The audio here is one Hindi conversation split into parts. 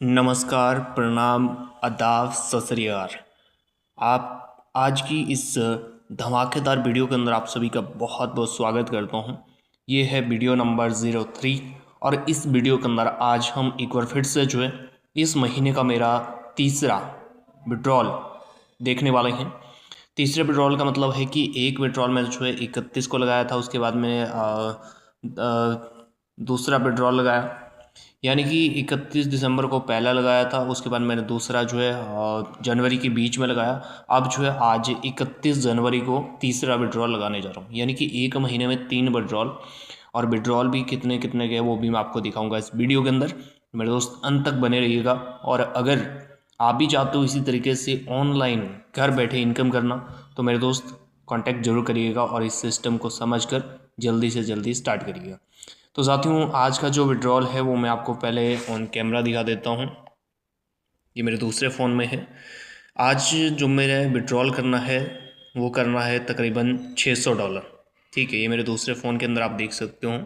नमस्कार, प्रणाम, आदाब, सत श्री अकाल। आप आज की इस धमाकेदार वीडियो के अंदर आप सभी का बहुत बहुत स्वागत करता हूं। ये है वीडियो नंबर 03 और इस वीडियो के अंदर आज हम एक बार फिर से जो है इस महीने का मेरा तीसरा विड्रॉल देखने वाले हैं। तीसरे विड्रॉल का मतलब है कि एक विड्रॉल में जो है 31 को लगाया था, उसके बाद में दूसरा विड्रॉल लगाया, यानी कि 31 दिसंबर को पहला लगाया था, उसके बाद मैंने दूसरा जो है जनवरी के बीच में लगाया। अब जो है आज 31 जनवरी को तीसरा विड्रॉल लगाने जा रहा हूँ, यानी कि एक महीने में 3 विड्रॉल। और विड्रॉल भी कितने कितने गए वो भी मैं आपको दिखाऊंगा इस वीडियो के अंदर। मेरे दोस्त अंत तक बने रहिएगा। और अगर आप भी चाहते हो इसी तरीके से ऑनलाइन घर बैठे इनकम करना तो मेरे दोस्त कांटेक्ट जरूर करिएगा और इस सिस्टम को समझकर जल्दी से जल्दी स्टार्ट करिएगा। तो साथियों, आज का जो विड्रॉल है वो मैं आपको पहले ऑन कैमरा दिखा देता हूँ। ये मेरे दूसरे फ़ोन में है। आज जो मेरे विड्रॉल करना है वो करना है तकरीबन $600। ठीक है, ये मेरे दूसरे फ़ोन के अंदर आप देख सकते हो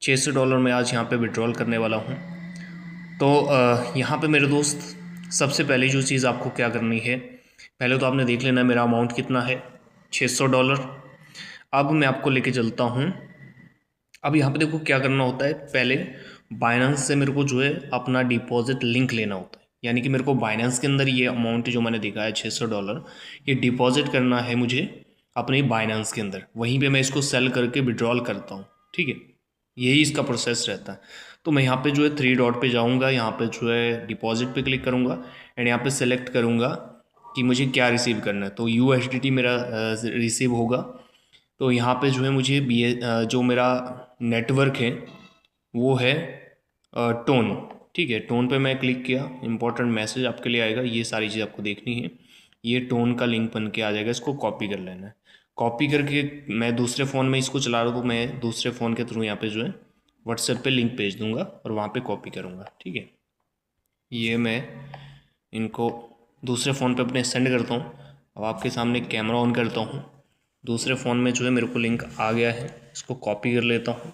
$600 में आज यहाँ पे विड्रॉल करने वाला हूँ। तो यहाँ पे मेरे दोस्त सबसे पहले जो चीज़ आपको क्या करनी है, पहले तो आपने देख लेना मेरा अमाउंट कितना है, $600। अब मैं आपको लेके चलता हूँ। अब यहाँ पे देखो क्या करना होता है, पहले बाइनेंस से मेरे को जो है अपना डिपॉजिट लिंक लेना होता है, यानी कि मेरे को बाइनेंस के अंदर ये अमाउंट जो मैंने देखा है $600, ये डिपॉजिट करना है मुझे अपने बाइनेंस के अंदर। वहीं पे मैं इसको सेल करके विड्रॉल करता हूँ। ठीक है, यही इसका प्रोसेस रहता है। तो मैं यहाँ पे जो है 3 डॉट पे जाऊँगा, यहाँ पे जो है डिपॉजिट पे क्लिक करूँगा एंड यहाँ पे सेलेक्ट करूँगा कि मुझे क्या रिसीव करना है। तो USDT मेरा रिसीव होगा। तो यहाँ पे जो है मुझे जो मेरा नेटवर्क है वो है टोन। ठीक है, टोन पे मैं क्लिक किया, इंपॉर्टेंट मैसेज आपके लिए आएगा, ये सारी चीज़ आपको देखनी है। ये टोन का लिंक बन के आ जाएगा, इसको कॉपी कर लेना है। कॉपी करके मैं दूसरे फ़ोन में इसको चला रहा हूँ, तो मैं दूसरे फ़ोन के थ्रू यहाँ पे जो है व्हाट्सएप पे लिंक भेज दूँगा और वहाँ पे कॉपी करूँगा। ठीक है, ये मैं इनको दूसरे फ़ोन पे अपने सेंड करता हूँ। अब आपके सामने कैमरा ऑन करता हूँ। दूसरे फ़ोन में जो है मेरे को लिंक आ गया है, इसको कॉपी कर लेता हूँ।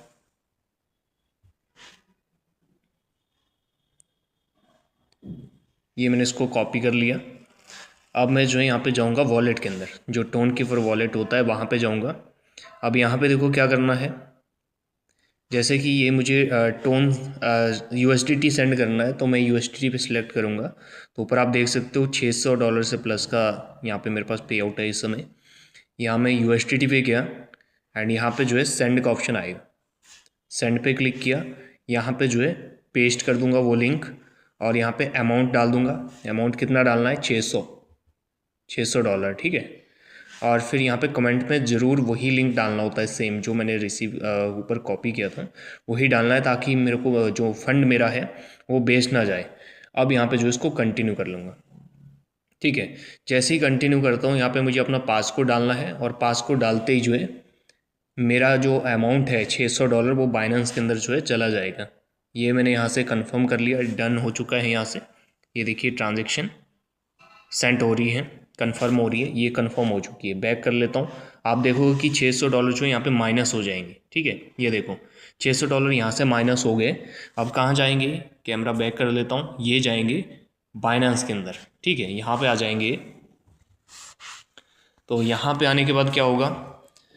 ये मैंने इसको कॉपी कर लिया। अब मैं जो है यहाँ पे जाऊँगा वॉलेट के अंदर, जो टोन कीपर वॉलेट होता है वहाँ पे जाऊँगा। अब यहाँ पे देखो क्या करना है, जैसे कि ये मुझे टोन USDT सेंड करना है, तो मैं USDT पे सिलेक्ट करूँगा। तो ऊपर आप देख सकते हो $600 से प्लस का यहाँ पे मेरे पास पे आउट है इस समय। यहाँ मैं USDT पे गया एंड यहाँ पे जो है सेंड का ऑप्शन आएगा, सेंड पे क्लिक किया। यहाँ पे जो है पेस्ट कर दूंगा वो लिंक और यहाँ पे अमाउंट डाल दूंगा। अमाउंट कितना डालना है, $600। ठीक है, और फिर यहाँ पे कमेंट में ज़रूर वही लिंक डालना होता है, सेम जो मैंने रिसीव ऊपर कॉपी किया था वही डालना है, ताकि मेरे को जो फंड मेरा है वो वेस्ट ना जाए। अब यहाँ पे जो इसको कंटिन्यू कर लूँगा। ठीक है, जैसे ही कंटिन्यू करता हूँ यहाँ पे मुझे अपना पासकोड डालना है और पासकोड डालते ही जो है मेरा जो अमाउंट है $600 वो बाइनेंस के अंदर जो है चला जाएगा। ये मैंने यहाँ से कंफर्म कर लिया, डन हो चुका है। यहाँ से ये देखिए ट्रांजैक्शन सेंड हो रही है, कंफर्म हो रही है, ये कंफर्म हो चुकी है। बैक कर लेता हूँ, आप देखोगे कि $600 जो है यहाँ पे माइनस हो जाएंगे। ठीक है, ये देखो $600 यहाँ से माइनस हो गए। अब कहाँ जाएंगे, कैमरा बैक कर लेता हूँ, ये जाएंगे बाइनेंस के अंदर। ठीक है, यहाँ पे आ जाएंगे। तो यहाँ पे आने के बाद क्या होगा,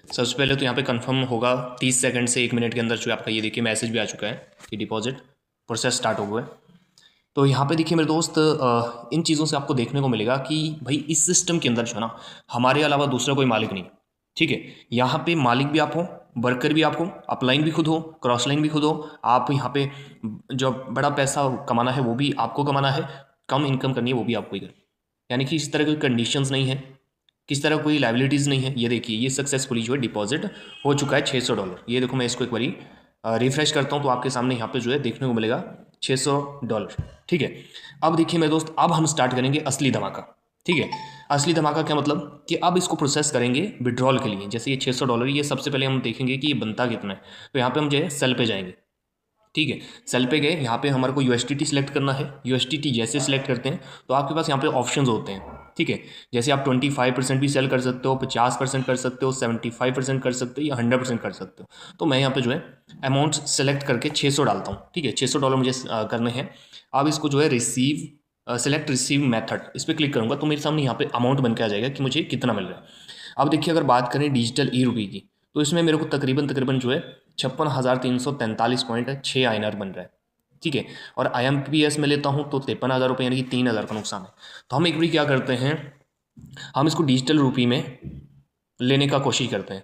सबसे पहले तो यहाँ पे कंफर्म होगा 30 सेकंड से 1 मिनट के अंदर। जो आपका ये देखिए मैसेज भी आ चुका है कि डिपॉजिट प्रोसेस स्टार्ट हो गया है। तो यहाँ पे देखिए मेरे दोस्त, इन चीज़ों से आपको देखने को मिलेगा कि भाई इस सिस्टम के अंदर जो है ना हमारे अलावा दूसरा कोई मालिक नहीं। ठीक है, यहाँ पे मालिक भी आप हो, वर्कर भी आप हो, अपलाइन भी खुद हो, क्रॉस लाइन भी खुद हो। आप यहाँ पे जो बड़ा पैसा कमाना है वो भी आपको कमाना है, कम इनकम करनी है वो भी आपको ही करनी है। यानी कि इस तरह की कंडीशंस नहीं है, किस तरह कोई लाइबिलिटीज़ नहीं है। ये देखिए ये सक्सेसफुली जो है डिपॉजिट हो चुका है $600। ये देखो मैं इसको एक बारी रिफ्रेश करता हूँ तो आपके सामने यहाँ पे जो है देखने को मिलेगा $600। ठीक है, अब देखिए मेरे दोस्त, अब हम स्टार्ट करेंगे असली धमाका। ठीक है, असली धमाका क्या मतलब कि अब इसको प्रोसेस करेंगे विड्रॉल के लिए। जैसे ये $600, ये सबसे पहले हम देखेंगे कि ये बनता कितना है। तो यहाँ पे हम जो है सेल पे जाएंगे। ठीक है, सेल पे गए, यहाँ पे हमारे को USDT सिलेक्ट करना है। USDT जैसे सिलेक्ट करते हैं तो आपके पास यहाँ पे ऑप्शंस होते हैं। ठीक है, जैसे आप 25% भी सेल कर सकते हो, 50% कर सकते हो, 75% कर सकते हो या 100% कर सकते हो। तो मैं यहाँ पे जो है अमाउंट सेलेक्ट करके 600 डालता हूँ। ठीक है, $600 मुझे करने हैं। अब इसको जो है रिसीव सेलेक्ट रिसीव मेथड, इस पर क्लिक करूँगा तो मेरे सामने यहाँ पे अमाउंट बन के आ जाएगा कि मुझे कितना मिल रहा है। अब देखिए अगर बात करें डिजिटल ई रुपये की, तो इसमें मेरे को तकरीबन जो है 56,343.6 INR बन रहा है, ठीक है। और IMPS में लेता हूँ तो 53,000 रुपये, यानी कि 3,000 का नुकसान है। तो हम एक बार क्या करते हैं, हम इसको डिजिटल रुपये में लेने का कोशिश करते हैं।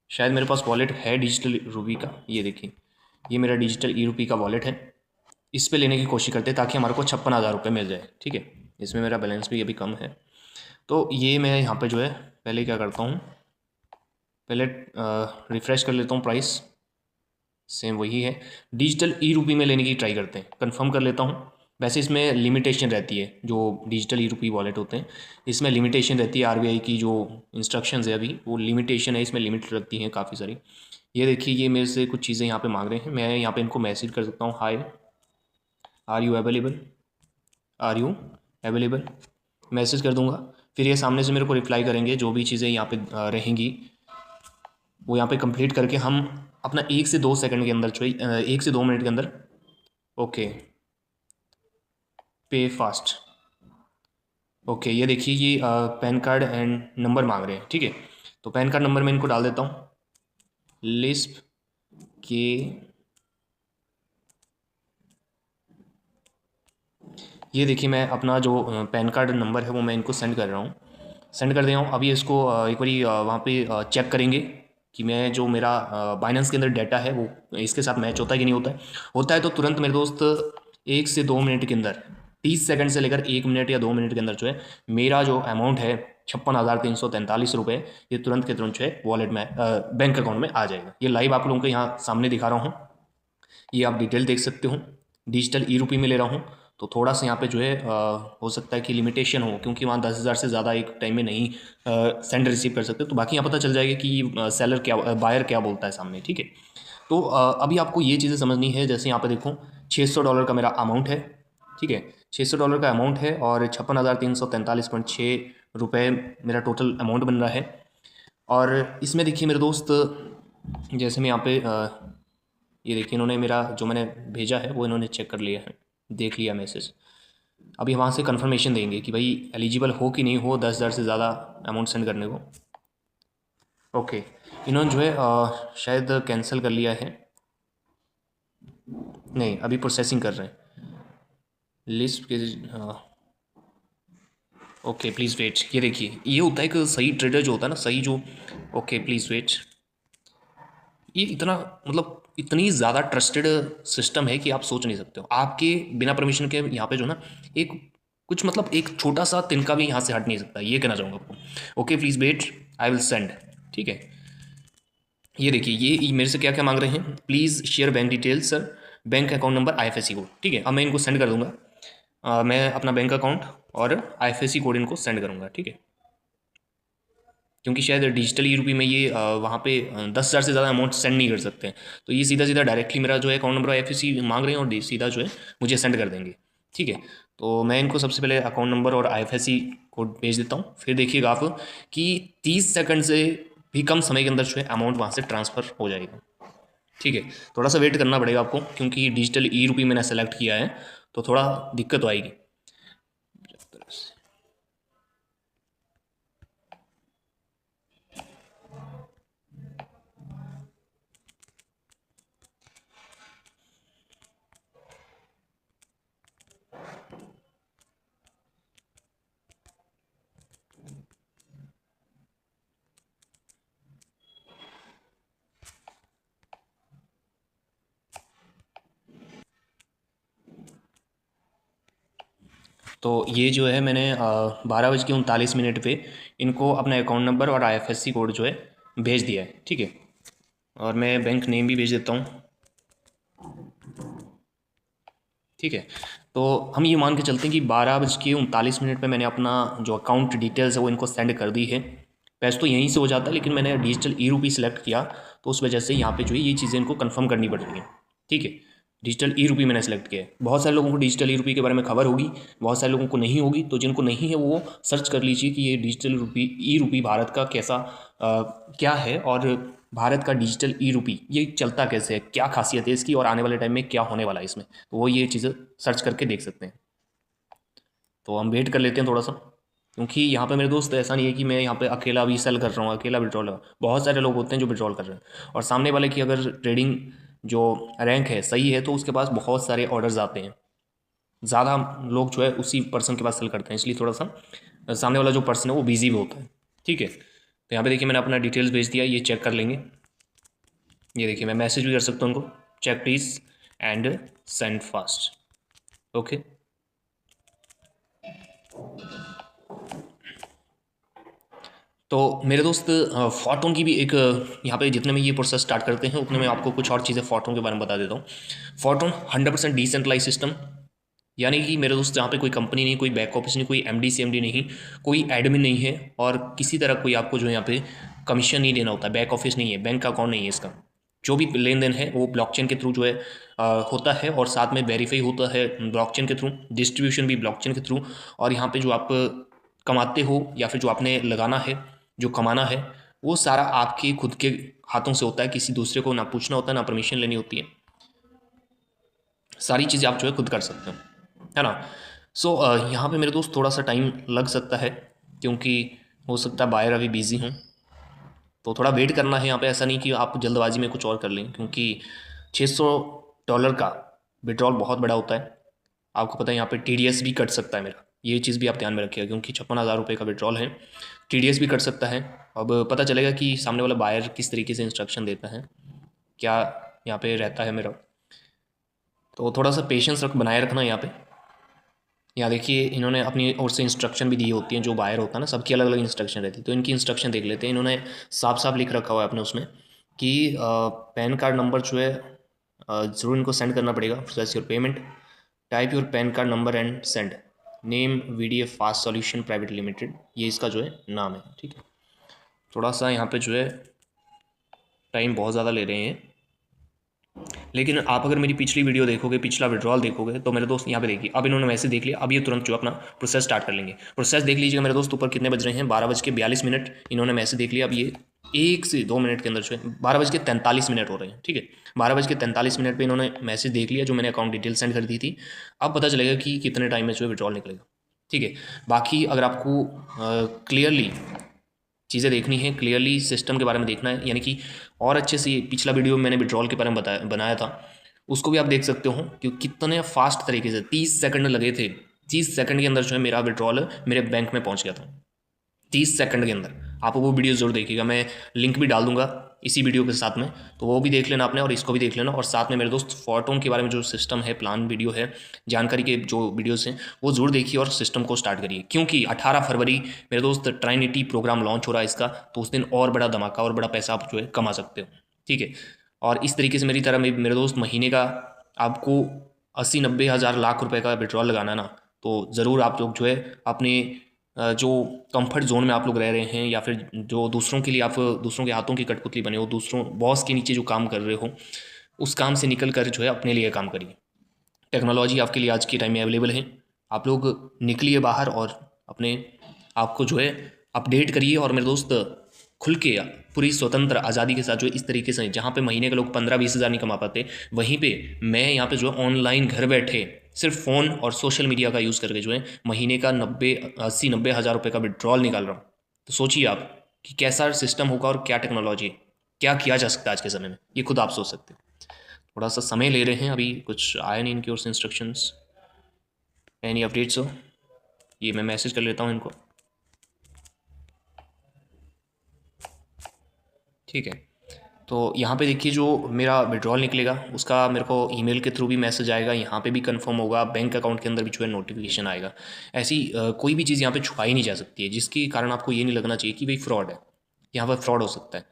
शायद मेरे पास वॉलेट है डिजिटल रुपये का, ये देखिए ये मेरा डिजिटल ई रुपये का वॉलेट है, इस पे लेने की कोशिश करते हैं ताकि हमारे को 56,000 रुपये मिल जाए, ठीक है। इसमें मेरा बैलेंस भी अभी कम है, तो ये मैं यहाँ पे जो है पहले क्या करता हूँ, पहले रिफ़्रेश कर लेता हूँ, प्राइस सेम वही है। डिजिटल ई रुपये में लेने की ट्राई करते हैं, कंफर्म कर लेता हूँ। वैसे इसमें लिमिटेशन रहती है, जो डिजिटल ई रुपये वॉलेट होते हैं इसमें लिमिटेशन रहती है, RBI की जो इंस्ट्रक्शंस है अभी वो लिमिटेशन है, इसमें लिमिट रखती हैं काफ़ी सारी। ये देखिए ये मेरे से कुछ चीज़ें यहाँ पे मांग रहे हैं, मैं यहाँ पे इनको मैसेज कर सकता हूँ, hi are you available, are you available, message कर दूंगा। फिर ये सामने से मेरे को रिप्लाई करेंगे, जो भी चीज़ें यहाँ पे रहेंगी वो यहाँ पे कंप्लीट करके हम अपना 1 से 2 सेकंड के अंदर, 1 से 2 मिनट के अंदर, ओके पे फास्ट, ओके ये देखिए ये पैन कार्ड एंड नंबर मांग रहे हैं, ठीक है। तो पैन कार्ड नंबर मैं इनको डाल देता हूँ, लिस्प के, ये देखिए मैं अपना जो पैन कार्ड नंबर है वो मैं इनको सेंड कर रहा हूँ, सेंड कर दिया हूँ। अभी इसको एक बारी वहाँ पे चेक करेंगे कि मैं जो मेरा बाइनेंस के अंदर डाटा है वो इसके साथ मैच होता है कि नहीं होता है। होता है तो तुरंत मेरे दोस्त 1 से 2 मिनट के अंदर, 30 सेकंड से लेकर 1 मिनट या 2 मिनट के अंदर जो है मेरा जो अमाउंट है 56,343 रुपये, ये तुरंत के तुरंत जो है वॉलेट में बैंक अकाउंट में आ जाएगा। ये लाइव आप लोगों को यहाँ सामने दिखा रहा हूँ, ये आप डिटेल देख सकते हो। डिजिटल ई रुपये में ले रहा हूँ तो थोड़ा सा यहाँ पे जो है हो सकता है कि लिमिटेशन हो, क्योंकि वहाँ 10,000 से ज़्यादा एक टाइम में नहीं सेंड रिसीव कर सकते। तो बाकी यहाँ पता चल जाएगा कि सेलर क्या, बायर क्या बोलता है सामने, ठीक है। तो अभी आपको ये चीज़ें समझनी है, जैसे यहाँ पे देखो $600 का मेरा अमाउंट है, ठीक है, $600 का अमाउंट है और 56,343.6 रुपये मेरा टोटल अमाउंट बन रहा है। और इसमें देखिए मेरे दोस्त, जैसे मैं यहाँ पे ये देखिए इन्होंने मेरा जो मैंने भेजा है वो इन्होंने चेक कर लिया है, देख लिया मैसेज। अभी वहाँ से कंफर्मेशन देंगे कि भाई एलिजिबल हो कि नहीं हो 10,000 से ज़्यादा अमाउंट सेंड करने को। ओके इन्होंने जो है शायद कैंसिल कर लिया है, नहीं अभी प्रोसेसिंग कर रहे हैं, लिस्ट के ओके प्लीज़ वेट। ये देखिए ये होता है कि सही ट्रेडर जो होता है ना, सही जो, ओके प्लीज़ वेट, ये इतना मतलब इतनी ज़्यादा ट्रस्टेड सिस्टम है कि आप सोच नहीं सकते हो। आपके बिना परमिशन के यहाँ पे जो ना एक कुछ मतलब एक छोटा सा तिनका भी यहाँ से हट नहीं सकता, ये कहना चाहूँगा आपको। Okay please wait, I will send, ठीक है। ये देखिए ये मेरे से क्या क्या मांग रहे हैं, please share bank details sir, bank account number, IFSC code, ठीक है। अब मैं इनको सेंड कर दूँगा, मैं अपना बैंक अकाउंट और IFSC कोड इनको सेंड करूँगा, ठीक है। क्योंकि शायद डिजिटल ई रुपये में ये वहाँ पे 10,000 से ज़्यादा अमाउंट सेंड नहीं कर सकते हैं, तो ये सीधा सीधा डायरेक्टली मेरा जो है अकाउंट नंबर IFSC मांग रहे हैं और सीधा जो है मुझे सेंड कर देंगे, ठीक है। तो मैं इनको सबसे पहले अकाउंट नंबर और IFSC कोड भेज देता हूँ, फिर देखिएगा आप कि 30 सेकंड से भी कम समय के अंदर जो है अमाउंट वहाँ से ट्रांसफ़र हो जाएगा, ठीक है। थोड़ा सा वेट करना पड़ेगा आपको, क्योंकि डिजिटल ई रुपये मैंने सेलेक्ट किया है तो थोड़ा दिक्कत आएगी। तो ये जो है मैंने 12:39 पे इनको अपना अकाउंट नंबर और IFSC कोड जो है भेज दिया है, ठीक है। और मैं बैंक नेम भी भेज देता हूँ, ठीक है। तो हम ये मान के चलते हैं कि 12:39 पे मैंने अपना जो अकाउंट डिटेल्स है वो इनको सेंड कर दी है। पैसे तो यहीं से हो जाता है, लेकिन मैंने डिजिटल ई रुपये सेलेक्ट किया तो उस वजह से यहाँ पे जो है ये चीज़ें इनको कंफर्म करनी पड़ रही हैं, ठीक है। डिजिटल ई रुपये मैंने सेलेक्ट किया है। बहुत सारे लोगों को डिजिटल ई रुपये के बारे में खबर होगी, बहुत सारे लोगों को नहीं होगी, तो जिनको नहीं है वो सर्च कर लीजिए कि ये डिजिटल रुपये ई रुपये भारत का कैसा क्या है और भारत का डिजिटल ई रूपी ये चलता कैसे है, क्या खासियत है इसकी और आने वाले टाइम में क्या होने वाला है इसमें, तो वो ये चीज़ें सर्च करके देख सकते हैं। तो हम वेट कर लेते हैं थोड़ा सा, क्योंकि यहाँ पे मेरे दोस्त ऐसा नहीं है कि मैं यहाँ पे अकेला भी सेल कर रहा हूँ, अकेला विड्रॉल लगा, बहुत सारे लोग होते हैं जो विड्रॉल कर रहे हैं, और सामने वाले की अगर ट्रेडिंग जो रैंक है सही है तो उसके पास बहुत सारे ऑर्डर्स आते हैं, ज़्यादा लोग जो है उसी पर्सन के पास सेल करते हैं, इसलिए थोड़ा सा सामने वाला जो पर्सन है वो बिजी भी होता है। ठीक है, तो यहाँ पे देखिए मैंने अपना डिटेल्स भेज दिया, ये चेक कर लेंगे। ये देखिए मैं मैसेज भी कर सकता हूँ उनको, check please and send fast. Okay, तो मेरे दोस्त फोटोन की भी एक यहाँ पे जितने में ये प्रोसेस स्टार्ट करते हैं उतने में आपको कुछ और चीज़ें फोटोन के बारे में बता देता हूँ। फोटोन 100% डिसेंट्रलाइज सिस्टम, यानी कि मेरे दोस्त यहाँ पे कोई कंपनी नहीं, कोई बैक ऑफिस नहीं, कोई एमडी सीएमडी नहीं, कोई एडमिन नहीं है, और किसी तरह कोई आपको जो है यहाँ पे कमीशन नहीं देना होता है, बैक ऑफिस नहीं है, बैंक का अकाउंट नहीं है इसका। जो भी लेन देन है वो ब्लॉकचेन के थ्रू जो है होता है, और साथ में वेरीफाई होता है ब्लॉकचेन के थ्रू, डिस्ट्रीब्यूशन भी ब्लॉकचेन के थ्रू, और यहाँ पे जो आप कमाते हो या फिर जो आपने लगाना है, जो कमाना है, वो सारा आपके खुद के हाथों से होता है, किसी दूसरे को ना पूछना होता है, ना परमिशन लेनी होती है, सारी चीज़ें आप जो है खुद कर सकते हो, है ना। सो यहाँ पे मेरे दोस्त थोड़ा सा टाइम लग सकता है, क्योंकि हो सकता है बायर अभी बिज़ी हूँ, तो थोड़ा वेट करना है यहाँ पे, ऐसा नहीं कि आप जल्दबाजी में कुछ और कर लें, क्योंकि $600 का विड्रॉल बहुत बड़ा होता है। आपको पता है यहाँ पे टीडीएस भी कट सकता है मेरा, ये चीज़ भी आप ध्यान में रखिएगा, क्योंकि 56,000 रुपये का विड्रॉल है, टीडीएस भी कट सकता है। अब पता चलेगा कि सामने वाला बायर किस तरीके से इंस्ट्रक्शन देता है, क्या यहाँ पे रहता है मेरा, तो थोड़ा सा पेशेंस बनाए रखना यहाँ पे। यहाँ देखिए इन्होंने अपनी ओर से इंस्ट्रक्शन भी दी होती हैं, जो बायर होता है ना सबकी अलग अलग इंस्ट्रक्शन रहती है, तो इनकी इंस्ट्रक्शन देख लेते हैं। इन्होंने साफ साफ लिख रखा हुआ है अपने उसमें कि पैन कार्ड नंबर जो है ज़रूर इनको सेंड करना पड़ेगा, process your payment, type your pan card number and send, name VDF fast solution private limited, ये इसका जो है नाम है। ठीक है, थोड़ा सा यहाँ पे जो है टाइम बहुत ज़्यादा ले रहे हैं, लेकिन आप अगर मेरी पिछली वीडियो देखोगे, पिछला विड्रॉल देखोगे, तो मेरे दोस्त यहाँ पे देखिए अब इन्होंने मैसेज देख लिया, अब ये तुरंत जो अपना प्रोसेस स्टार्ट कर लेंगे। प्रोसेस देख लीजिएगा मेरे दोस्त, ऊपर कितने बज रहे हैं, 12:42, इन्होंने मैसेज देख लिया। अब ये 1 से 2 मिनट के अंदर जो है 12:43 हो रहे हैं। ठीक है, 12:43 पर इन्होंने मैसेज देख लिया, जो मैंने अकाउंट डिटेल सेंड कर दी थी। अब पता चलेगा कि कितने टाइम में जो है विड्रॉल निकलेगा। ठीक है, बाकी अगर आपको क्लियरली चीज़ें देखनी है, क्लियरली सिस्टम के बारे में देखना है, यानी कि और अच्छे से पिछला वीडियो मैंने विड्रॉल के बारे में बनाया था, उसको भी आप देख सकते हो कि कितने फास्ट तरीके से 30 सेकंड लगे थे, 30 सेकंड के अंदर जो है मेरा विड्रॉल मेरे बैंक में पहुंच गया था, 30 सेकंड के अंदर। आप वो वीडियो ज़रूर देखिएगा, मैं लिंक भी डाल दूंगा इसी वीडियो के साथ में, तो वो भी देख लेना आपने और इसको भी देख लेना। और साथ में मेरे दोस्त फोटोन के बारे में जो सिस्टम है, प्लान वीडियो है, जानकारी के जो वीडियोस हैं वो ज़रूर देखिए और सिस्टम को स्टार्ट करिए, क्योंकि 18 फरवरी मेरे दोस्त ट्राइनिटी प्रोग्राम लॉन्च हो रहा है इसका, तो उस दिन और बड़ा धमाका और बड़ा पैसा आप जो है कमा सकते हो। ठीक है, और इस तरीके से मेरी तरह मेरे दोस्त महीने का आपको 80-90 हज़ार लाख रुपए का विड्रॉल लगाना है ना, तो ज़रूर आप लोग जो है अपने जो कंफर्ट जोन में आप लोग रह रहे हैं, या फिर जो दूसरों के लिए आप दूसरों के हाथों की कठपुतली बने हो, दूसरों बॉस के नीचे जो काम कर रहे हो, उस काम से निकल कर जो है अपने लिए काम करिए। टेक्नोलॉजी आपके लिए आज के टाइम में अवेलेबल है, आप लोग निकलिए बाहर और अपने आप को जो है अपडेट करिए। और मेरे दोस्त खुल के पूरी स्वतंत्र आज़ादी के साथ जो इस तरीके से, जहाँ पे महीने के लोग 15-20 हज़ार नहीं कमा पाते, वहीं पे मैं यहाँ पे जो है ऑनलाइन घर बैठे सिर्फ फ़ोन और सोशल मीडिया का यूज़ करके जो है महीने का 80-90 हज़ार रुपये का विड्रॉल निकाल रहा हूँ। तो सोचिए आप कि कैसा सिस्टम होगा और क्या टेक्नोलॉजी है, क्या किया जा सकता है आज के समय में, ये खुद आप सोच सकते हैं। थोड़ा सा समय ले रहे हैं, अभी कुछ आया नहीं इनकी ओर से इंस्ट्रक्शंस, एनी अपडेट्स हो, ये मैं मैसेज कर लेता हूँ इनको। ठीक है, तो यहाँ पे देखिए जो मेरा विड्रॉल निकलेगा उसका मेरे को ईमेल के थ्रू भी मैसेज आएगा, यहाँ पे भी कंफर्म होगा, बैंक अकाउंट के अंदर भी जो है नोटिफिकेशन आएगा। ऐसी कोई भी चीज़ यहाँ पे छुपाई नहीं जा सकती है, जिसके कारण आपको ये नहीं लगना चाहिए कि भाई फ्रॉड है, यहाँ पर फ्रॉड हो सकता है।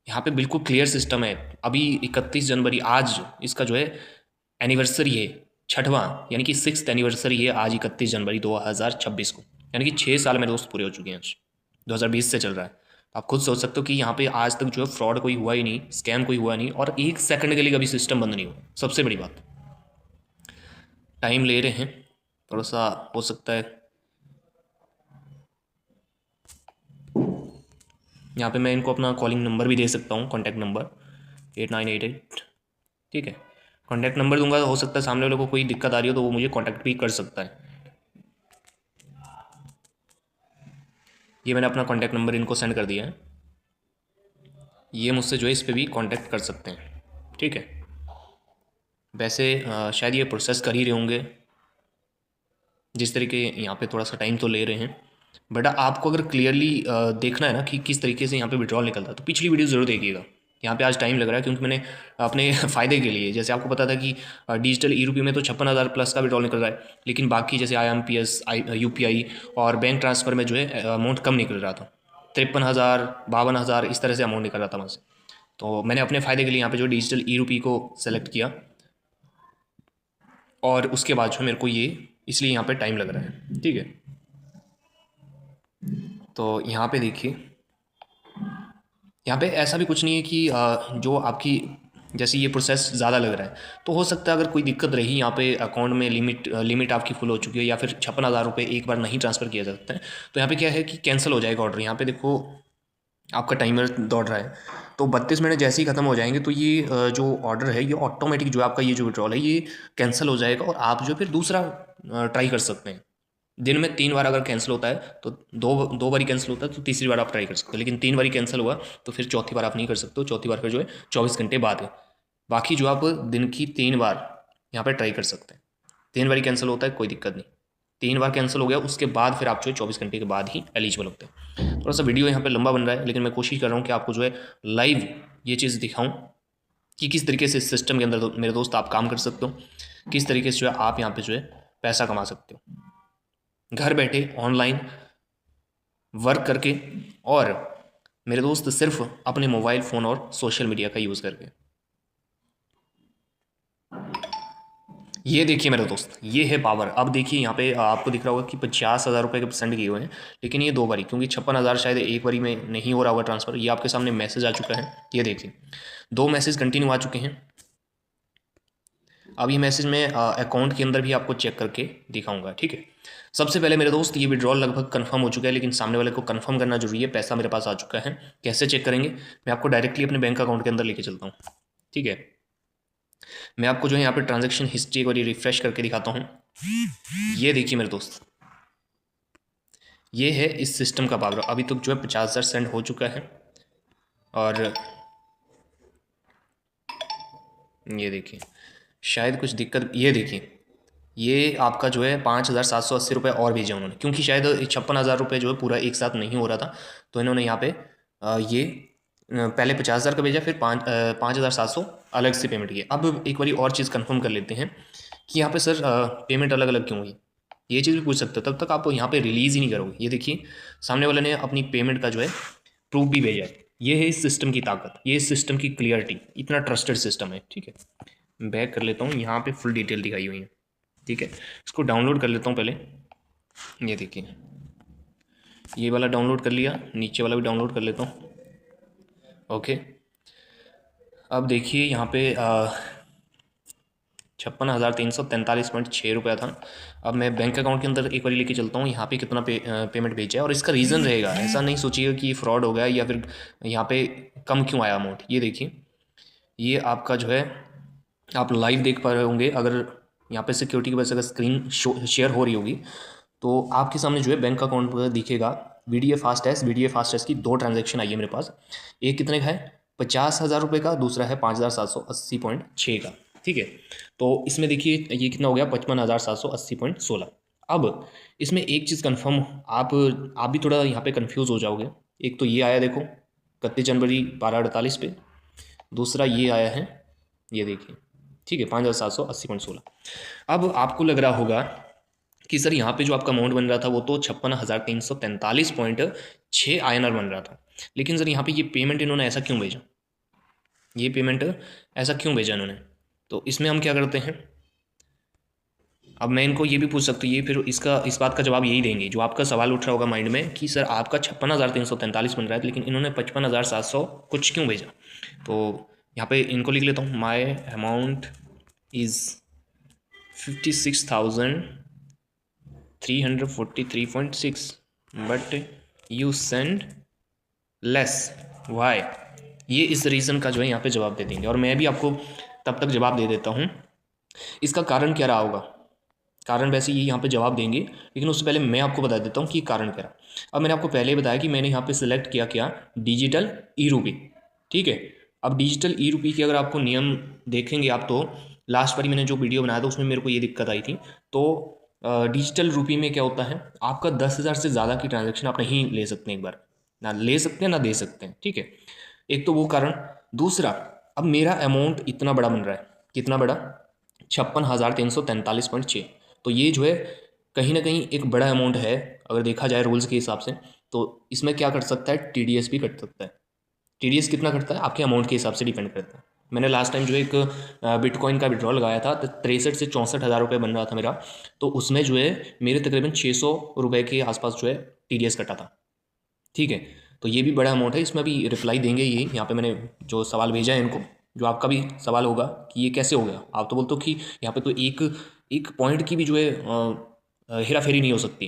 यहाँ पे बिल्कुल क्लियर सिस्टम है। अभी 31 जनवरी आज इसका जो है एनिवर्सरी है, छठवां, यानी कि 6th एनिवर्सरी है आज 31 जनवरी 2026 को, यानी कि 6 साल मेरे दोस्त पूरे हो चुके हैं आज, 2020 से चल रहा है। आप खुद सोच सकते हो कि यहाँ पे आज तक जो है फ्रॉड कोई हुआ ही नहीं, स्कैम कोई हुआ नहीं, और 1 सेकंड के लिए कभी सिस्टम बंद नहीं हुआ। सबसे बड़ी बात, टाइम ले रहे हैं थोड़ा सा, हो सकता है यहाँ पे मैं इनको अपना कॉलिंग नंबर भी दे सकता हूँ, कॉन्टैक्ट नंबर 8988, ठीक है। कॉन्टैक्ट नंबर दूंगा, हो सकता है सामने वाले को कोई दिक्कत आ रही हो तो वो मुझे कॉन्टैक्ट भी कर सकता है। ये मैंने अपना कॉन्टैक्ट नंबर इनको सेंड कर दिया है, ये मुझसे जो है इस पर भी कॉन्टैक्ट कर सकते हैं, ठीक है। वैसे शायद ये प्रोसेस कर ही रहे होंगे, जिस तरीके यहाँ पे थोड़ा सा टाइम तो ले रहे हैं, बट आपको अगर क्लियरली देखना है ना कि किस तरीके से यहाँ पे विड्रॉल निकलता है तो पिछली वीडियो ज़रूर देखिएगा। यहाँ पे आज टाइम लग रहा है क्योंकि मैंने अपने फ़ायदे के लिए, जैसे आपको पता था कि डिजिटल ई-रुपये में तो 56,000 प्लस का विड्रॉल निकल रहा है, लेकिन बाकी जैसे IMPS, UPI और बैंक ट्रांसफ़र में जो है अमाउंट कम निकल रहा था, 53,000, 52,000 इस तरह से अमाउंट निकल रहा था वहाँ से। तो मैंने अपने फ़ायदे के लिए यहाँ पे जो डिजिटल ई-रुपये को सेलेक्ट किया, और उसके बाद जो मेरे को ये इसलिए यहाँ पे टाइम लग रहा है, ठीक है। तो यहाँ पे देखिए, यहाँ पे ऐसा भी कुछ नहीं है कि जो आपकी जैसे ये प्रोसेस ज़्यादा लग रहा है तो हो सकता है अगर कोई दिक्कत रही यहाँ पे अकाउंट में लिमिट आपकी फुल हो चुकी है या फिर 56,000 रुपये एक बार नहीं ट्रांसफ़र किया जा सकता है, तो यहाँ पे क्या है कि कैंसिल हो जाएगा ऑर्डर। यहाँ पे देखो आपका टाइमर दौड़ रहा है, तो 32 मिनट जैसे ही ख़त्म हो जाएंगे तो ये जो ऑर्डर है ये ऑटोमेटिक जो आपका ये जो विड्रॉल है ये कैंसिल हो जाएगा, और आप जो फिर दूसरा ट्राई कर सकते हैं। दिन में 3 बार अगर कैंसिल होता है तो दो बारी कैंसिल होता है तो तीसरी बार आप ट्राई कर सकते हो, लेकिन 3 बारी कैंसिल हुआ तो फिर चौथी बार आप नहीं कर सकते हो, चौथी बार फिर जो है 24 घंटे बाद है। बाकी जो आप दिन की 3 बार यहाँ पर ट्राई कर सकते हैं। 3 बारी कैंसिल होता है कोई दिक्कत नहीं, 3 बार कैंसिल हो गया उसके बाद फिर आप जो है 24 घंटे के बाद ही एलिजिबल होते हैं। थोड़ा सा वीडियो यहाँ पे लंबा बन रहा है, लेकिन मैं कोशिश कर रहा हूँ कि आपको जो है लाइव ये चीज़ दिखाऊँ कि किस तरीके से इस सिस्टम के अंदर तो मेरे दोस्त आप काम कर सकते हो, किस तरीके से जो है आप यहाँ पे जो है पैसा कमा सकते हो घर बैठे ऑनलाइन वर्क करके, और मेरे दोस्त सिर्फ अपने मोबाइल फ़ोन और सोशल मीडिया का यूज़ करके। ये देखिए मेरे दोस्त, ये है पावर। अब देखिए यहाँ पे आपको दिख रहा होगा कि 50,000 रुपये के परसेंट किए हुए हैं, लेकिन ये 2 बारी, क्योंकि 56,000 शायद एक बारी में नहीं हो रहा होगा ट्रांसफ़र। ये आपके सामने मैसेज आ चुका है, ये देखिए 2 मैसेज कंटिन्यू आ चुके हैं। अब ये मैसेज मैं अकाउंट के अंदर भी आपको चेक करके दिखाऊंगा, ठीक है। सबसे पहले मेरे दोस्त ये विड्रॉल लगभग कंफर्म हो चुका है, लेकिन सामने वाले को कंफर्म करना जरूरी है। पैसा मेरे पास आ चुका है, कैसे चेक करेंगे, मैं आपको डायरेक्टली अपने बैंक अकाउंट के अंदर लेके चलता हूँ, ठीक है। मैं आपको जो है यहाँ पे ट्रांजैक्शन हिस्ट्री एक बार रिफ्रेश करके दिखाता हूँ। ये देखिए मेरे दोस्त, ये है इस सिस्टम का पावर। अभी तक जो है 50,000 सेंड हो चुका है, और ये देखिए शायद कुछ दिक्कत, ये देखिए ये आपका जो है 5,780 रुपये और भेजे उन्होंने, क्योंकि शायद 56,000 रुपये जो है पूरा एक साथ नहीं हो रहा था, तो इन्होंने यहाँ पे ये पहले 50,000 का भेजा, फिर 5,700 अलग से पेमेंट किया। अब एक बारी और चीज़ कंफर्म कर लेते हैं कि यहाँ पे सर पेमेंट अलग अलग क्यों हुई, ये चीज़ भी पूछ सकते हो। तब तक आप यहाँ पे रिलीज़ ही नहीं करोगे। ये देखिए सामने वाले ने अपनी पेमेंट का जो है प्रूफ भी भेजा है। ये है इस सिस्टम की ताकत, ये इस सिस्टम की क्लियरिटी, इतना ट्रस्टेड सिस्टम है, ठीक है। बैक कर लेता हूँ, यहाँ पे फुल डिटेल दिखाई हुई है, ठीक है। इसको डाउनलोड कर लेता हूँ पहले। ये देखिए ये वाला डाउनलोड कर लिया, नीचे वाला भी डाउनलोड कर लेता हूँ, ओके। अब देखिए यहाँ पे 56,343.6 रुपया था। अब मैं बैंक अकाउंट के अंदर एक बार लेके चलता हूँ, यहाँ पे कितना पेमेंट भेजा है, और इसका रीज़न रहेगा। ऐसा नहीं सोचिएगा कि फ्रॉड हो गया या फिर यहाँ पे कम क्यों आया अमाउंट। ये देखिए ये आपका जो है आप लाइव देख पा रहे होंगे, अगर यहाँ पे सिक्योरिटी की वजह से अगर स्क्रीन शेयर हो रही होगी तो आपके सामने जो है बैंक अकाउंट पर दिखेगा VDA फास्टैश की 2 ट्रांजैक्शन आई है मेरे पास। एक कितने का है 50,000 रुपये का, दूसरा है 5,780.6 का, ठीक है। तो इसमें देखिए ये कितना हो गया 55,780.16। अब इसमें एक चीज़ कन्फर्म, आप भी थोड़ा यहाँ पे कन्फ्यूज़ हो जाओगे। एक तो ये आया देखो 31 जनवरी 12:48 पे, दूसरा ये आया है ये देखिए, ठीक है 5,780.16। अब आपको लग रहा होगा कि सर यहाँ पे जो आपका अमाउंट बन रहा था वो तो 56,343.6 INR बन रहा था, लेकिन सर यहाँ पे ये पेमेंट इन्होंने ऐसा क्यों भेजा, ये पेमेंट ऐसा क्यों भेजा इन्होंने। तो इसमें हम क्या करते हैं, अब मैं इनको ये भी पूछ सकती हूँ, ये फिर इस बात का जवाब यही देंगे जो आपका सवाल उठ रहा होगा माइंड में कि सर आपका 56,343 बन रहा है लेकिन इन्होंने 55,700 कुछ क्यों भेजा। तो यहाँ पे इनको लिख लेता हूँ, my amount is 56,343.6 but you send less why, ये इस रीज़न का जो है यहाँ पे जवाब दे देंगे। और मैं भी आपको तब तक जवाब दे देता हूँ इसका कारण क्या रहा होगा। कारण वैसे ये यहाँ पे जवाब देंगे, लेकिन उससे पहले मैं आपको बता देता हूँ कि कारण क्या रहा। अब मैंने आपको पहले ही बताया कि मैंने यहाँ पे सिलेक्ट किया क्या, डिजिटल ई रूपी। ठीक है, अब डिजिटल ई रूपी के अगर आपको नियम देखेंगे आप, तो लास्ट बार मैंने जो वीडियो बनाया था उसमें मेरे को ये दिक्कत आई थी। तो डिजिटल रूपी में क्या होता है, आपका 10,000 से ज़्यादा की ट्रांजेक्शन आप नहीं ले सकते एक बार, ना ले सकते हैं ना दे सकते हैं। ठीक है, एक तो वो कारण। दूसरा, अब मेरा अमाउंट इतना बड़ा बन रहा है, कितना बड़ा, 56,343.6। तो ये जो है कहीं ना कहीं एक बड़ा अमाउंट है अगर देखा जाए रूल्स के हिसाब से। तो इसमें क्या कट सकता है, टीडीएस भी कट सकता है। टीडीएस कितना कटता है, आपके अमाउंट के हिसाब से डिपेंड करता है। मैंने लास्ट टाइम जो है एक बिटकॉइन का विड्रॉल लगाया था, तो 63 से 64 हज़ार रुपये बन रहा था मेरा। तो उसमें जो है मेरे तकरीबन 600 रुपये के आसपास जो है टीडीएस कटा था। ठीक है, तो ये भी बड़ा अमाउंट है, इसमें भी रिप्लाई देंगे ये। यहाँ पे मैंने जो सवाल भेजा है इनको, जो आपका भी सवाल होगा कि ये कैसे हो गया, आप तो बोलते हो कि यहाँ पे तो एक एक पॉइंट की भी जो है हेरा फेरी नहीं हो सकती।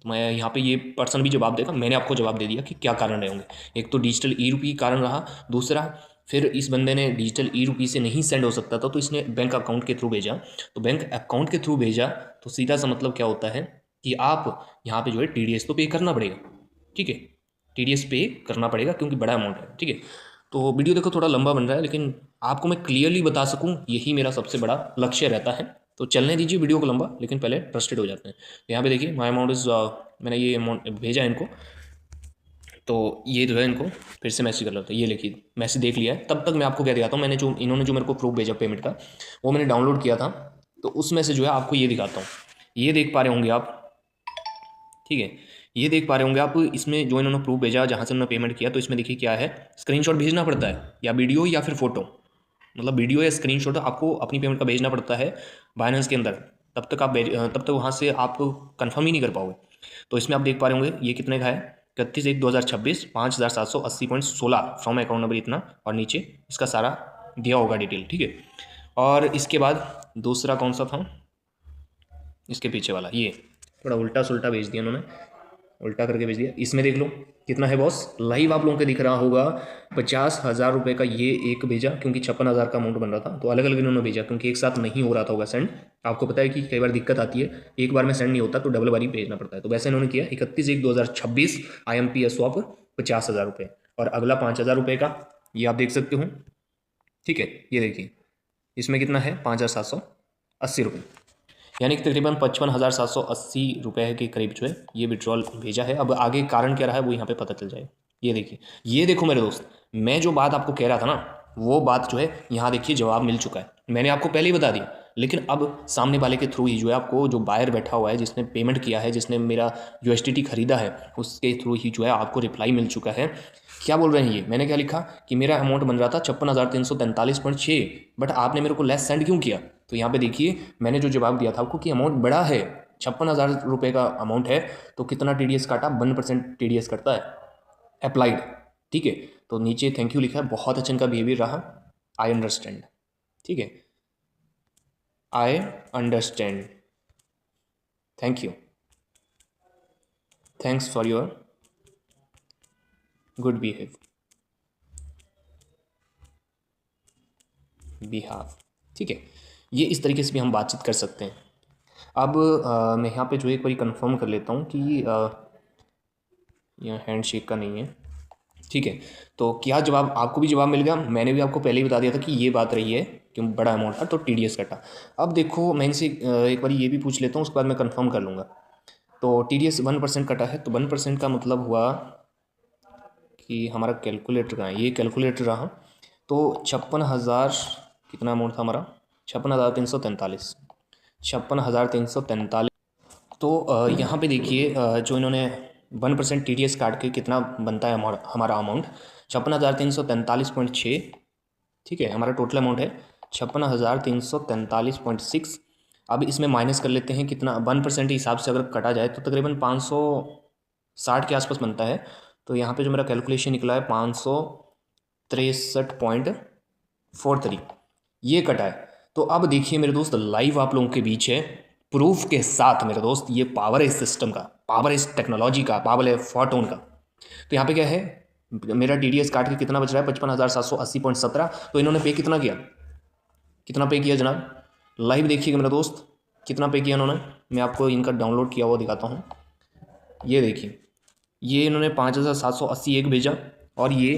तो मैं यहाँ पे ये पर्सन भी जवाब देगा, मैंने आपको जवाब दे दिया कि क्या कारण रहे होंगे। एक तो डिजिटल ई रूपी कारण रहा, दूसरा फिर इस बंदे ने डिजिटल ई रूपी से नहीं सेंड हो सकता था, तो इसने बैंक अकाउंट के थ्रू भेजा। तो बैंक अकाउंट के थ्रू भेजा तो सीधा सा मतलब क्या होता है कि आप यहाँ पे जो है टीडीएस तो पे करना पड़ेगा। ठीक है, टीडीएस पे करना पड़ेगा क्योंकि बड़ा अमाउंट है। ठीक है, तो वीडियो देखो थोड़ा लंबा बन रहा है, लेकिन आपको मैं क्लियरली बता सकूं यही मेरा सबसे बड़ा लक्ष्य रहता है। तो चलने दीजिए वीडियो को लंबा, लेकिन पहले ट्रस्टेड हो जाते हैं। तो यहाँ पे देखिए माई अमाउंट इज़, मैंने ये अमाउंट भेजा इनको, तो ये जो है इनको फिर से मैसेज कर लेते हैं। ये लिखिए मैसेज देख लिया है। तब तक मैं आपको क्या दिखाता हूँ, मैंने जो इन्होंने जो मेरे को प्रूफ भेजा पेमेंट का, वो मैंने डाउनलोड किया था। तो उसमें से जो है आपको ये दिखाता हूँ, ये देख पा रहे होंगे आप। ठीक है, ये देख पा रहे होंगे आप, इसमें जो इन्होंने प्रूफ भेजा जहाँ से उन्होंने पेमेंट किया, तो इसमें देखिए क्या है, स्क्रीनशॉट भेजना पड़ता है या वीडियो या फिर फोटो, मतलब वीडियो या स्क्रीनशॉट आपको अपनी पेमेंट का भेजना पड़ता है बाइनेंस के अंदर। तब तक वहाँ से आप कंफर्म ही नहीं कर पाओगे। तो इसमें आप देख पा रहे होंगे ये कितने का है, 31/1/2026, 5,780.16 फ्रॉम अकाउंट नंबर इतना, और नीचे इसका सारा दिया होगा डिटेल। ठीक है, और इसके बाद दूसरा कौन सा था, इसके पीछे वाला, ये थोड़ा उल्टा सुल्टा भेज दिया उन्होंने, उल्टा करके भेज दिया। इसमें देख लो कितना है बॉस, लाइव आप लोगों को दिख रहा होगा 50,000 रुपये का ये एक भेजा, क्योंकि 56,000 का अमाउंट बन रहा था। तो अलग अलग इन्होंने भेजा क्योंकि एक साथ नहीं हो रहा था होगा सेंड। आपको पता है कि कई बार दिक्कत आती है, एक बार में सेंड नहीं होता तो डबल बारी भेजना पड़ता है। तो वैसे इन्होंने किया 31/1/2026 IMPS स्वैप 50,000 रुपये, और अगला 5,000 रुपये का ये आप देख सकते हो। ठीक है, ये देखिए इसमें कितना है, 5,780 रुपये, यानी कि तकरीबन 55,780 रुपये के करीब जो है ये विड्रॉल भेजा है। अब आगे कारण क्या रहा है वो यहाँ पे पता चल जाए। ये देखिए, ये देखो मेरे दोस्त, मैं जो बात आपको कह रहा था ना, वो बात जो है यहाँ देखिए जवाब मिल चुका है। मैंने आपको पहले ही बता दिया, लेकिन अब सामने वाले के थ्रू ही जो है आपको, जो बायर बैठा हुआ है जिसने पेमेंट किया है, जिसने मेरा USDT खरीदा है, उसके थ्रू ही जो है आपको रिप्लाई मिल चुका है। क्या बोल रहे हैं ये, मैंने क्या लिखा कि मेरा अमाउंट बन रहा था 56,343.6, बट आपने मेरे को लेस सेंड क्यों किया। तो यहाँ पे देखिए मैंने जो जवाब दिया था आपको कि अमाउंट बड़ा है, 56,000 रुपये का अमाउंट है, तो कितना TDS काटा, 1% TDS कटता है अप्लाइड। ठीक है, तो नीचे थैंक यू लिखा है, बहुत अच्छा इनका बिहेवियर रहा, आई अंडरस्टैंड। ठीक है, I understand, thank you, thanks for your good behalf. ठीक है, ये इस तरीके से भी हम बातचीत कर सकते हैं। अब मैं यहाँ पे जो एक बार कंफर्म कर लेता हूँ कि यहाँ हैंडशेक का नहीं है। ठीक है, तो क्या जवाब, आपको भी जवाब मिल गया। मैंने भी आपको पहले ही बता दिया था कि ये बात रही है कि बड़ा अमाउंट था तो TDS कटा। अब देखो मैं इनसे एक बार ये भी पूछ लेता हूँ, उसके बाद मैं कंफर्म कर लूँगा। तो TDS 1% कटा है, तो 1% का मतलब हुआ कि हमारा कैलकुलेटर कहाँ है, ये कैलकुलेटर रहा। तो 56,000 कितना अमाउंट था हमारा, 56,343, 56,343। तो यहाँ पे देखिए जो इन्होंने 1% TDS काट के कितना बनता है हमारा अमाउंट, 56,343.6। ठीक है, हमारा टोटल अमाउंट है 56,343.6। अब इसमें माइनस कर लेते हैं कितना, 1% के हिसाब से अगर कटा जाए तो तकरीबन 560 के आसपास बनता है। तो यहाँ पे जो मेरा कैलकुलेशन निकला है 563.43, ये कटा है। तो अब देखिए मेरे दोस्त, लाइव आप लोगों के बीच है प्रूफ के साथ मेरे दोस्त, ये पावर है इस सिस्टम का, पावर है इस टेक्नोलॉजी का, पावर है फोटोन का। तो यहाँ पे क्या है, मेरा TDS काट के कितना बच रहा है 55,780.17। तो इन्होंने पे कितना किया जनाब, लाइव देखिएगा मेरा दोस्त, कितना पे किया इन्होंने। मैं आपको इनका डाउनलोड किया हुआ दिखाता हूँ। ये देखिए, ये इन्होंने 5,780 एक भेजा और ये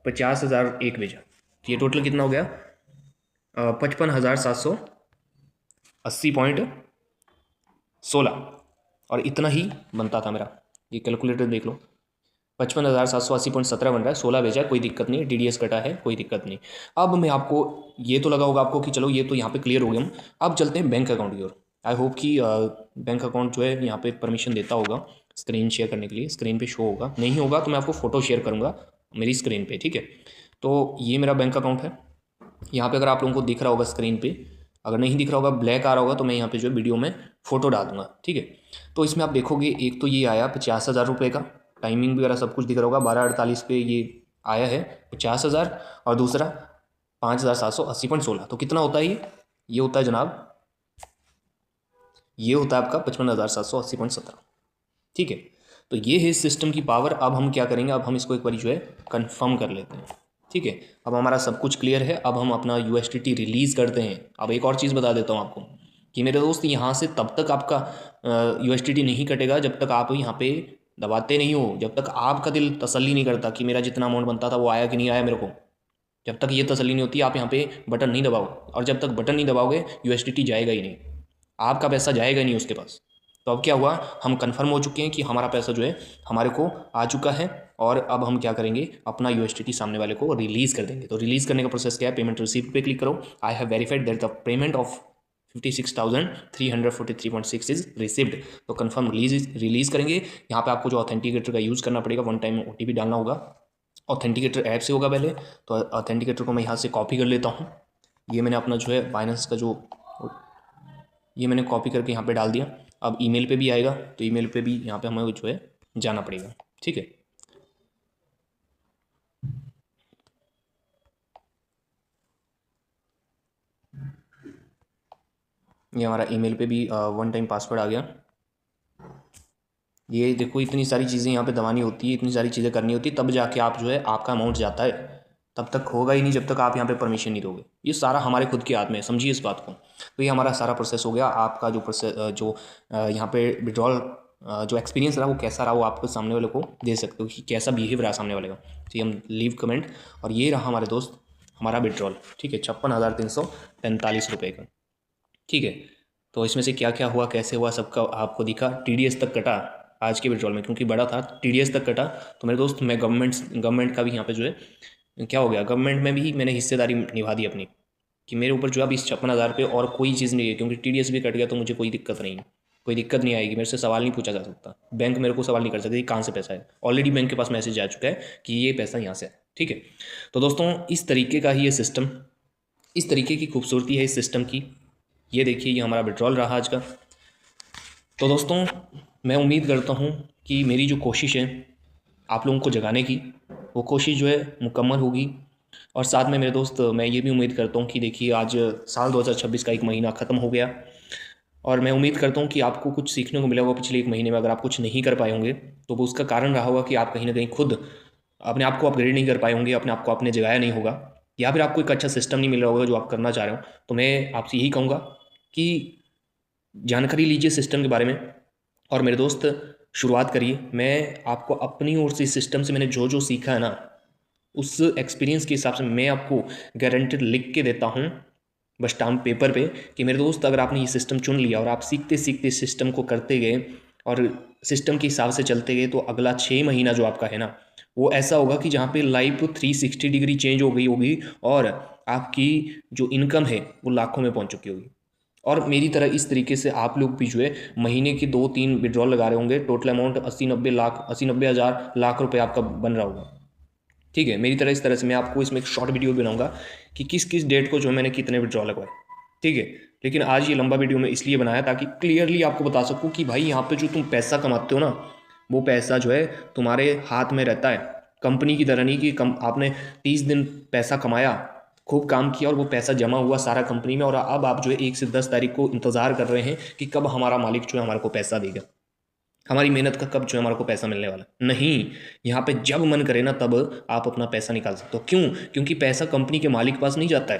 50,000 एक भेजा। तो ये टोटल कितना हो गया 55,780.16। और इतना ही बनता था मेरा। ये कैलकुलेटर देख लो, 55,780.17 बन रहा है। 16 भेजा, कोई दिक्कत नहीं, TDS कटा है, कोई दिक्कत नहीं। अब मैं आपको, ये तो लगा होगा आपको कि चलो ये तो यहाँ पे क्लियर हो गया हम। अब चलते हैं बैंक अकाउंट की ओर। आई होप कि बैंक अकाउंट जो है यहाँ पे परमिशन देता होगा स्क्रीन शेयर करने के लिए। स्क्रीन पे शो होगा, नहीं होगा तो मैं आपको फ़ोटो शेयर करूँगा मेरी स्क्रीन पे, ठीक है। तो ये मेरा बैंक अकाउंट है। यहाँ पे अगर आप लोगों को दिख रहा होगा स्क्रीन पे, अगर नहीं दिख रहा होगा, ब्लैक आ रहा होगा, तो मैं यहाँ पे जो है वीडियो में फ़ोटो डाल दूँगा, ठीक है। तो इसमें आप देखोगे, एक तो ये आया 50,000 रुपये का, टाइमिंग वगैरह सब कुछ दिख रहा होगा, 12:48 पे ये आया है 50,000। और दूसरा 5,780.16। तो कितना होता है ये होता है जनाब, ये होता है आपका 55,780.17, ठीक है। तो ये है इस सिस्टम की पावर। अब हम क्या करेंगे, अब हम इसको एक बार जो है कंफर्म कर लेते हैं, ठीक है। अब हमारा सब कुछ क्लियर है, अब हम अपना USDT रिलीज़ करते हैं। अब एक और चीज़ बता देता हूँ आपको कि मेरे दोस्त, यहाँ से तब तक आपका USDT नहीं कटेगा जब तक आप यहाँ पे दबाते नहीं हो, जब तक आपका दिल तसल्ली नहीं करता कि मेरा जितना अमाउंट बनता था वो आया कि नहीं आया मेरे को। जब तक ये तसल्ली नहीं होती आप यहाँ पे बटन नहीं दबाओ, और जब तक बटन नहीं दबाओगे USDT जाएगा ही नहीं, आपका पैसा जाएगा ही नहीं उसके पास। तो अब क्या हुआ, हम कंफर्म हो चुके हैं कि हमारा पैसा जो है हमारे को आ चुका है। और अब हम क्या करेंगे, अपना USDT सामने वाले को रिलीज़ कर देंगे। तो रिलीज़ करने का प्रोसेस क्या है, पेमेंट रिसीप्ट पे क्लिक करो। I have verified that the payment of 56,343.6 is received. तो कंफर्म रिलीज़ करेंगे। यहाँ पे आपको जो ऑथेंटिकेटर का यूज़ करना पड़ेगा, 1 टाइम OTP डालना होगा। ऑथेंटिकेटर ऐप से होगा पहले, तो ऑथेंटिकेटर को मैं यहाँ से कॉपी कर लेता हूँ। ये मैंने अपना जो है बाइनेंस का जो, ये मैंने कॉपी करके यहाँ पे डाल दिया। अब ईमेल पे भी आएगा, तो ईमेल पे भी यहाँ पे हमें जो है जाना पड़ेगा, ठीक है। ये हमारा ईमेल पे भी 1 टाइम पासवर्ड आ गया। ये देखो, इतनी सारी चीज़ें यहाँ पे दबानी होती है, इतनी सारी चीज़ें करनी होती है, तब जाके आप जो है आपका अमाउंट जाता है। तब तक होगा ही नहीं जब तक आप यहाँ पे परमिशन नहीं दोगे। ये सारा हमारे खुद के हाथ में है, समझिए इस बात को। तो ये हमारा सारा प्रोसेस हो गया। आपका जो प्रोसेस जो यहाँ पे विड्रॉल जो एक्सपीरियंस रहा वो कैसा रहा, वो आपको सामने वाले को दे सकते हो कि कैसा बिहेव रहा सामने वाले का। तो ये हम लीव कमेंट, और ये रहा हमारे दोस्त हमारा विड्रॉल, ठीक है, 56,345 रुपये का, ठीक है। तो इसमें से क्या क्या हुआ, कैसे हुआ, सबका आपको दिखा। TDS तक कटा आज के विड्रॉल में, क्योंकि बड़ा था, TDS तक कटा। तो मेरे दोस्त, मैं गवर्नमेंट का भी यहाँ पे जो है क्या हो गया, गवर्नमेंट में भी मैंने हिस्सेदारी निभा दी अपनी, कि मेरे ऊपर जो अब इस 56,000 पे और कोई चीज़ नहीं है, क्योंकि TDS भी कट गया तो मुझे कोई दिक्कत नहीं है, कोई दिक्कत नहीं आएगी। मेरे से सवाल नहीं पूछा जा सकता, बैंक मेरे को सवाल नहीं कर सकती कहाँ से पैसा है। ऑलरेडी बैंक के पास मैसेज आ चुका है कि ये पैसा यहाँ से है, ठीक है। तो दोस्तों, इस तरीके का ही ये सिस्टम, इस तरीके की खूबसूरती है इस सिस्टम की। ये देखिए, ये हमारा विड्रॉल रहा आज का। तो दोस्तों, मैं उम्मीद करता हूँ कि मेरी जो कोशिश है आप लोगों को जगाने की, वो कोशिश जो है मुकम्मल होगी। और साथ में मेरे दोस्त, मैं ये भी उम्मीद करता हूँ कि देखिए, आज साल 2026 का एक महीना ख़त्म हो गया, और मैं उम्मीद करता हूँ कि आपको कुछ सीखने को मिला होगा पिछले एक महीने में। अगर आप कुछ नहीं कर पाए होंगे तो वो उसका कारण रहा होगा कि आप कहीं ना कहीं खुद अपने आप को अपग्रेड नहीं कर पाए होंगे, अपने आप को आपने जगाया नहीं होगा, या फिर आपको एक अच्छा सिस्टम नहीं मिल रहा होगा जो आप करना चाह रहे हो। तो मैं आपसे यही कहूँगा कि जानकारी लीजिए सिस्टम के बारे में, और मेरे दोस्त शुरुआत करिए। मैं आपको अपनी ओर से इस सिस्टम से मैंने जो जो सीखा है ना, उस एक्सपीरियंस के हिसाब से मैं आपको गारंटेड लिख के देता हूँ बस स्टाम्प पेपर पे, कि मेरे दोस्त, अगर आपने ये सिस्टम चुन लिया और आप सीखते सीखते सिस्टम को करते गए और सिस्टम के हिसाब से चलते गए, तो अगला 6 महीना जो आपका है ना, वो ऐसा होगा कि जहाँ पे लाइफ 360 डिग्री चेंज हो गई होगी, और आपकी जो इनकम है वो लाखों में पहुँच चुकी होगी। और मेरी तरह इस तरीके से आप लोग भी जो है महीने के 2-3 विड्रॉल लगा रहे होंगे, टोटल अमाउंट 80-90 हज़ार लाख रुपए आपका बन रहा होगा, ठीक है। मेरी तरह इस तरह से मैं आपको इसमें एक शॉर्ट वीडियो बनाऊंगा कि किस किस डेट को जो है मैंने कितने विड्रॉल लगवाए, ठीक है। लेकिन आज ये लंबा वीडियो मैं इसलिए बनाया ताकि क्लियरली आपको बता सकूं कि भाई, यहाँ पे जो तुम पैसा कमाते हो ना, वो पैसा जो है तुम्हारे हाथ में रहता है। कंपनी की तरह नहीं कि आपने 30 दिन पैसा कमाया, खूब काम किया, और वो पैसा जमा हुआ सारा कंपनी में, और अब आप जो है 1 से 10 तारीख को इंतज़ार कर रहे हैं कि कब हमारा मालिक जो है हमारे को पैसा देगा। हमारी मेहनत का कब जो है हमारे को पैसा मिलने वाला है? नहीं, यहाँ पे जब मन करे ना तब आप अपना पैसा निकाल सकते हो। क्यों? क्योंकि पैसा कंपनी के मालिक के पास नहीं जाता है,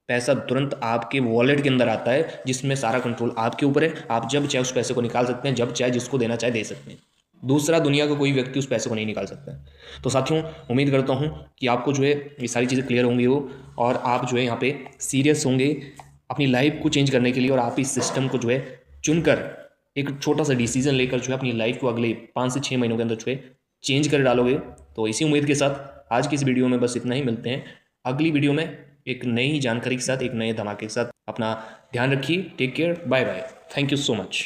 पैसा तुरंत आपके वॉलेट के अंदर आता है, जिसमें सारा कंट्रोल आपके ऊपर है। आप जब चाहे उस पैसे को निकाल सकते हैं, जब चाहे जिसको देना चाहे दे सकते हैं। दूसरा दुनिया का कोई व्यक्ति उस पैसे को नहीं निकाल सकता है। तो साथियों, उम्मीद करता हूँ कि आपको जो है ये सारी चीज़ें क्लियर होंगी हो, और आप जो है यहाँ पे सीरियस होंगे अपनी लाइफ को चेंज करने के लिए, और आप इस सिस्टम को जो है चुनकर एक छोटा सा डिसीजन लेकर जो है अपनी लाइफ को अगले 5 से 6 महीनों के अंदर जो है चेंज कर डालोगे। तो इसी उम्मीद के साथ आज की इस वीडियो में बस इतना ही। मिलते हैं अगली वीडियो में एक नई जानकारी के साथ, एक नए धमाके के साथ। अपना ध्यान रखिए। Take care. Bye bye. Thank you so much.